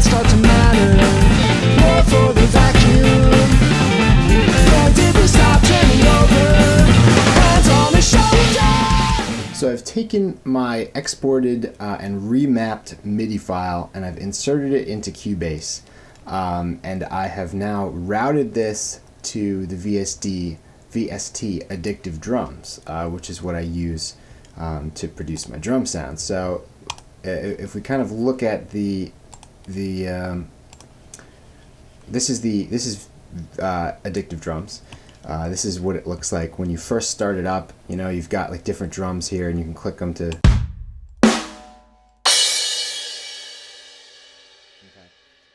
might start to matter more for the vacuum. And if we stop turning over, hands on the shoulder. So I've taken my exported and remapped MIDI file and I've inserted it into Cubase. And I have now routed this to the VST Addictive Drums, which is what I use to produce my drum sound. So if we kind of look at this is Addictive Drums. This is what it looks like when you first start it up. You know, you've got like different drums here, and you can click them to.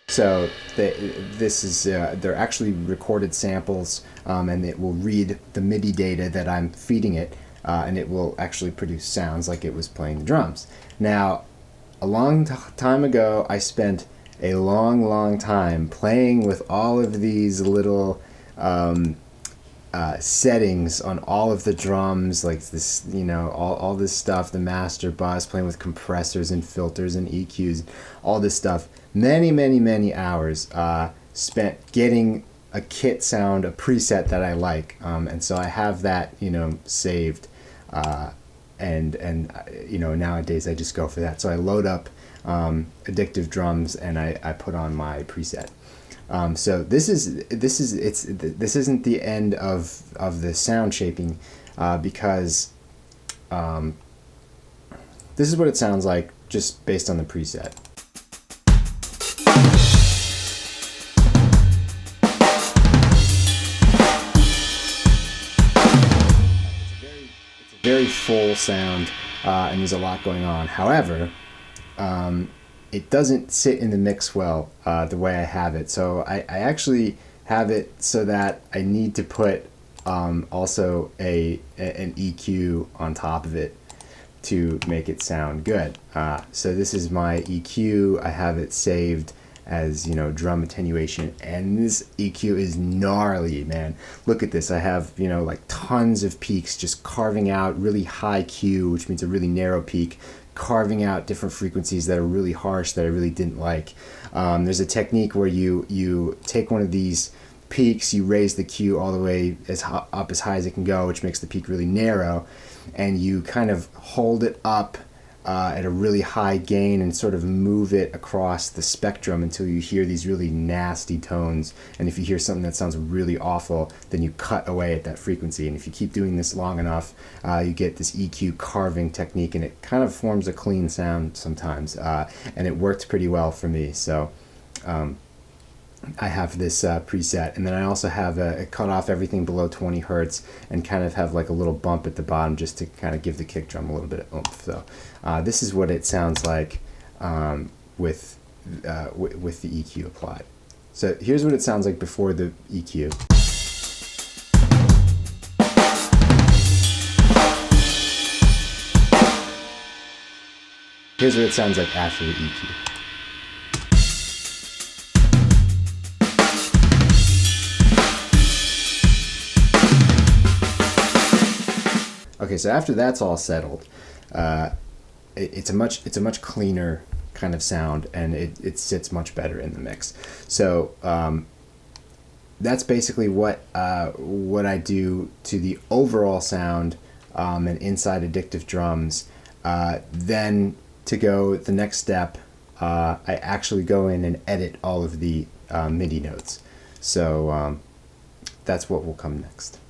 So they're actually recorded samples, and it will read the MIDI data that I'm feeding it, and it will actually produce sounds like it was playing the drums. Now, a long time ago, I spent a long time playing with all of these little settings on all of the drums, like this, you know, all this stuff, the master bus, playing with compressors and filters and EQs, all this stuff. Many hours spent getting a kit sound, a preset that I like, and so I have that, you know, saved, and you know, nowadays I just go for that. So I load up Addictive Drums and I put on my preset. So this isn't the end of the sound shaping, because this is what it sounds like just based on the preset. It's a very full sound, and there's a lot going on. However, it doesn't sit in the mix well the way I have it. So I actually have it so that I need to put also an EQ on top of it to make it sound good. So this is my EQ. I have it saved as, you know, drum attenuation, and this EQ is gnarly, man. Look at this. I have, you know, like tons of peaks just carving out really high Q, which means a really narrow peak, carving out different frequencies that are really harsh that I really didn't like. There's a technique where you take one of these peaks, you raise the Q all the way up as high as it can go, which makes the peak really narrow, and you kind of hold it up at a really high gain and sort of move it across the spectrum until you hear these really nasty tones. And if you hear something that sounds really awful, then you cut away at that frequency. And if you keep doing this long enough, you get this EQ carving technique, and it kind of forms a clean sound sometimes. And it worked pretty well for me. So I have this preset, and then I also have it cut off everything below 20 hertz and kind of have like a little bump at the bottom just to kind of give the kick drum a little bit of oomph. So this is what it sounds like with the EQ applied. So here's what it sounds like before the EQ. Here's what it sounds like after the EQ. Okay, so after that's all settled, it's a much cleaner kind of sound, and it sits much better in the mix. So that's basically what I do to the overall sound and inside Addictive Drums. Then to go the next step, I actually go in and edit all of the MIDI notes. So that's what will come next.